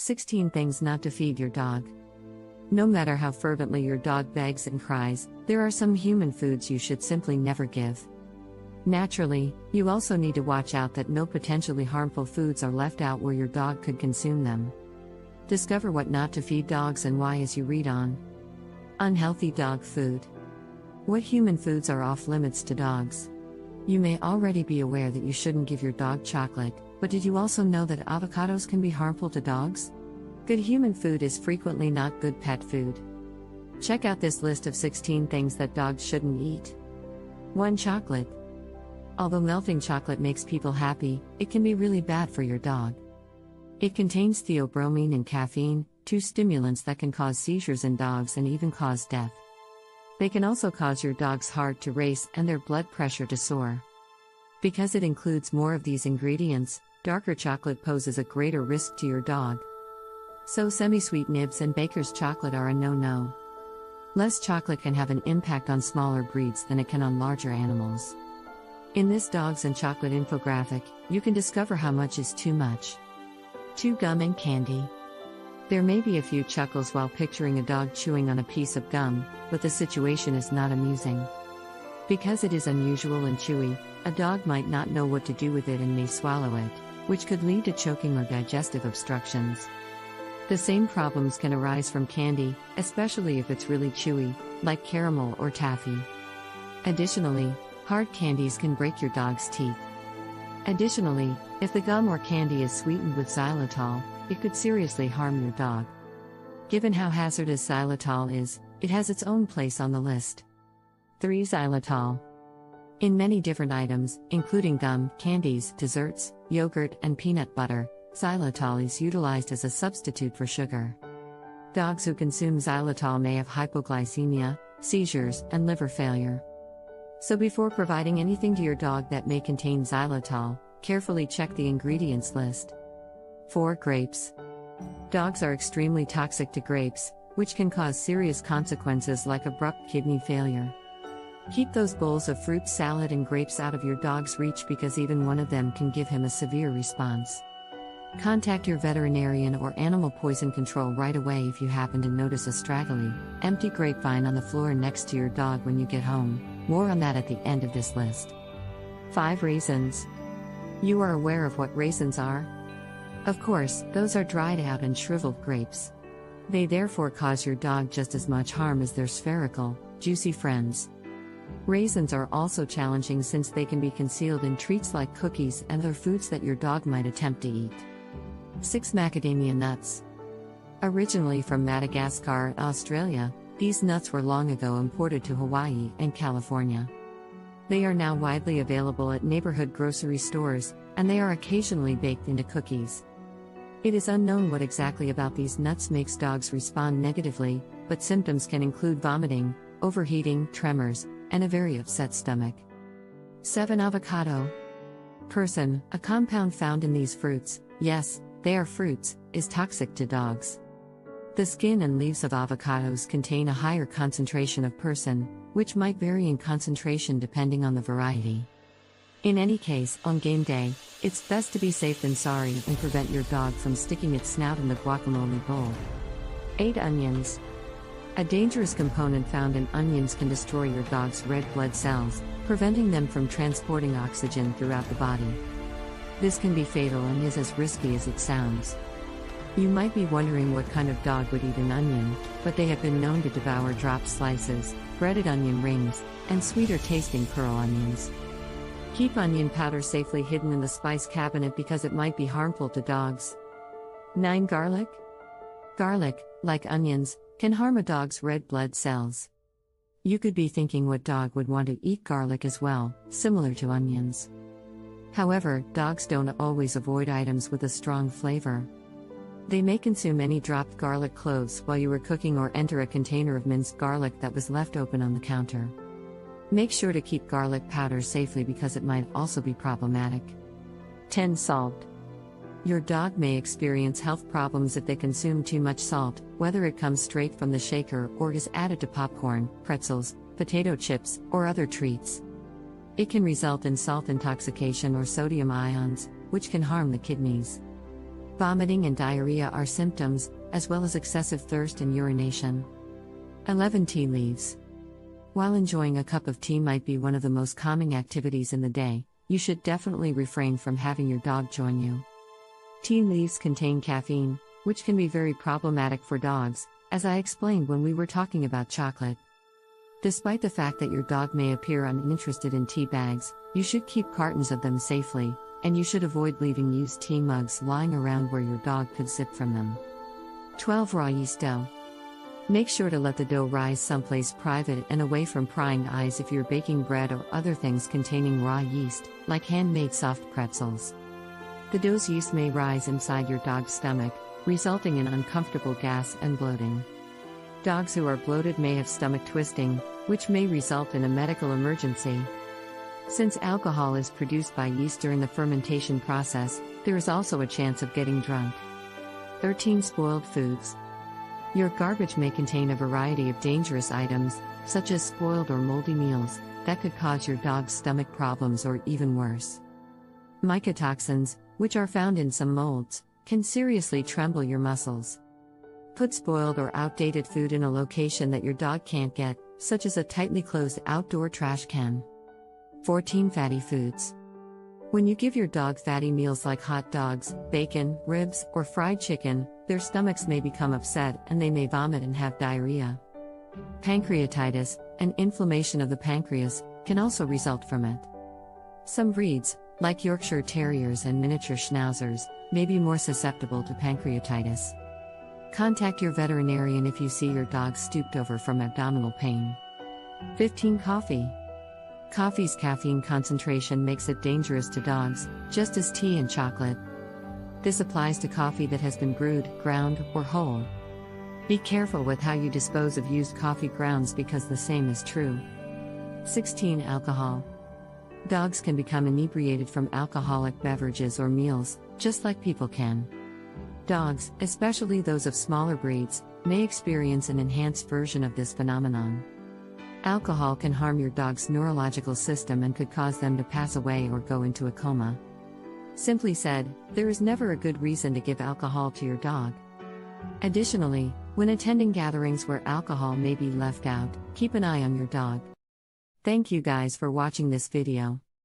16 Things Not to Feed Your Dog. No matter how fervently your dog begs and cries, there are some human foods you should simply never give. Naturally, you also need to watch out that no potentially harmful foods are left out where your dog could consume them. Discover what not to feed dogs and why as you read on. Unhealthy dog food. What human foods are off limits to dogs? You may already be aware that you shouldn't give your dog chocolate, but did you also know that avocados can be harmful to dogs? Good human food is frequently not good pet food. Check out this list of 16 things that dogs shouldn't eat. 1. Chocolate. Although melting chocolate makes people happy, it can be really bad for your dog. It contains theobromine and caffeine, two stimulants that can cause seizures in dogs and even cause death. They can also cause your dog's heart to race and their blood pressure to soar. Because it includes more of these ingredients, darker chocolate poses a greater risk to your dog. So semi-sweet nibs and baker's chocolate are a no-no. Less chocolate can have an impact on smaller breeds than it can on larger animals. In this Dogs and Chocolate infographic, you can discover how much is too much. 2. Gum and candy. There may be a few chuckles while picturing a dog chewing on a piece of gum, but the situation is not amusing. Because it is unusual and chewy, a dog might not know what to do with it and may swallow it, which could lead to choking or digestive obstructions. The same problems can arise from candy, especially if it's really chewy, like caramel or taffy. Additionally, hard candies can break your dog's teeth. Additionally, if the gum or candy is sweetened with xylitol, it could seriously harm your dog. Given how hazardous xylitol is, it has its own place on the list. 3. Xylitol. In many different items, including gum, candies, desserts, yogurt, and peanut butter, xylitol is utilized as a substitute for sugar. Dogs who consume xylitol may have hypoglycemia, seizures, and liver failure. So before providing anything to your dog that may contain xylitol, carefully check the ingredients list. 4. Grapes. Dogs are extremely toxic to grapes, which can cause serious consequences like abrupt kidney failure. Keep those bowls of fruit salad and grapes out of your dog's reach because even one of them can give him a severe response. Contact your veterinarian or animal poison control right away if you happen to notice a straggly, empty grapevine on the floor next to your dog when you get home. More on that at the end of this list. 5. Raisins. You are aware of what raisins are? Of course, those are dried out and shriveled grapes. They therefore cause your dog just as much harm as their spherical, juicy friends. Raisins are also challenging since they can be concealed in treats like cookies and other foods that your dog might attempt to eat. 6. Macadamia nuts. Originally from Madagascar and Australia, these nuts were long ago imported to Hawaii and California. They are now widely available at neighborhood grocery stores, and they are occasionally baked into cookies. It is unknown what exactly about these nuts makes dogs respond negatively, but symptoms can include vomiting, overheating, tremors, and a very upset stomach. 7. Avocado. Person, a compound found in these fruits, yes, they are fruits, is toxic to dogs. The skin and leaves of avocados contain a higher concentration of person, which might vary in concentration depending on the variety. In any case, on game day, it's best to be safe than sorry and prevent your dog from sticking its snout in the guacamole bowl. 8. Onions. A dangerous component found in onions can destroy your dog's red blood cells, preventing them from transporting oxygen throughout the body. This can be fatal and is as risky as it sounds. You might be wondering what kind of dog would eat an onion, but they have been known to devour dropped slices, breaded onion rings, and sweeter tasting pearl onions. Keep onion powder safely hidden in the spice cabinet because it might be harmful to dogs. 9. Garlic. Garlic, like onions, can harm a dog's red blood cells. You could be thinking what dog would want to eat garlic as well, similar to onions. However, dogs don't always avoid items with a strong flavor. They may consume any dropped garlic cloves while you were cooking or enter a container of minced garlic that was left open on the counter. Make sure to keep garlic powder safely because it might also be problematic. 10. Salt. Your dog may experience health problems if they consume too much salt, whether it comes straight from the shaker or is added to popcorn, pretzels, potato chips, or other treats. It can result in salt intoxication or sodium ions, which can harm the kidneys. Vomiting and diarrhea are symptoms, as well as excessive thirst and urination. 11. Tea leaves. While enjoying a cup of tea might be one of the most calming activities in the day, you should definitely refrain from having your dog join you. Tea leaves contain caffeine, which can be very problematic for dogs, as I explained when we were talking about chocolate. Despite the fact that your dog may appear uninterested in tea bags, you should keep cartons of them safely, and you should avoid leaving used tea mugs lying around where your dog could sip from them. 12. Raw yeast dough. Make sure to let the dough rise someplace private and away from prying eyes if you're baking bread or other things containing raw yeast, like handmade soft pretzels. The dough's yeast may rise inside your dog's stomach, resulting in uncomfortable gas and bloating. Dogs who are bloated may have stomach twisting, which may result in a medical emergency. Since alcohol is produced by yeast during the fermentation process, there is also a chance of getting drunk. 13. Spoiled foods. Your garbage may contain a variety of dangerous items, such as spoiled or moldy meals, that could cause your dog's stomach problems or even worse. Mycotoxins, which are found in some molds, can seriously tremble your muscles. Put spoiled or outdated food in a location that your dog can't get, such as a tightly closed outdoor trash can. 14. Fatty foods. When you give your dog fatty meals like hot dogs, bacon, ribs, or fried chicken, their stomachs may become upset and they may vomit and have diarrhea. Pancreatitis, an inflammation of the pancreas, can also result from it. Some breeds, like Yorkshire Terriers and miniature Schnauzers, may be more susceptible to pancreatitis. Contact your veterinarian if you see your dog stooped over from abdominal pain. 15. Coffee. Coffee's caffeine concentration makes it dangerous to dogs, just as tea and chocolate. This applies to coffee that has been brewed, ground, or whole. Be careful with how you dispose of used coffee grounds because the same is true. 16. Alcohol. Dogs can become inebriated from alcoholic beverages or meals, just like people can. Dogs, especially those of smaller breeds, may experience an enhanced version of this phenomenon. Alcohol can harm your dog's neurological system and could cause them to pass away or go into a coma. Simply said, there is never a good reason to give alcohol to your dog. Additionally, when attending gatherings where alcohol may be left out, keep an eye on your dog. Thank you guys for watching this video.